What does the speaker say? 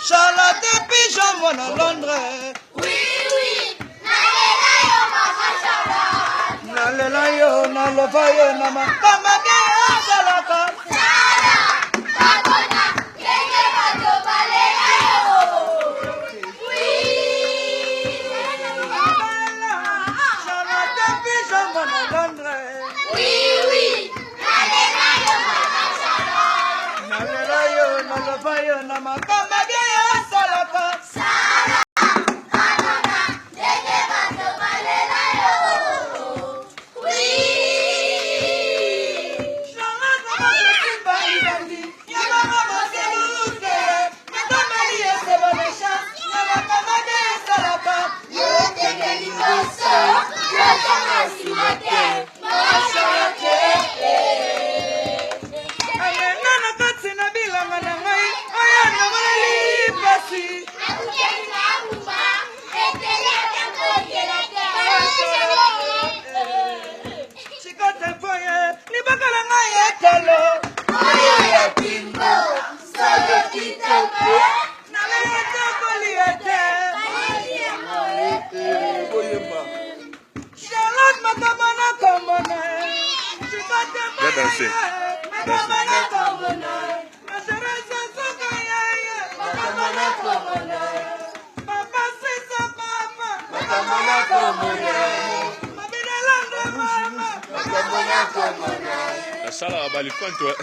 Charlotte et Pigeon, mon à Londres. Oui, oui, nalela yo mama Charlotte. Nalela yo, nalova yo, nama kama gaya salaka. Sala, babona, lenge bato balela yo. Oui. Charlotte et Pigeon, mon à Londres. Oui, oui, nalela yo mama Charlotte. Nalela yo, nalova yo, nama kama gaya salaka. Sala, babona, lenge bato balela yo. Oui. Viens danser. La salle à Balifon, toi.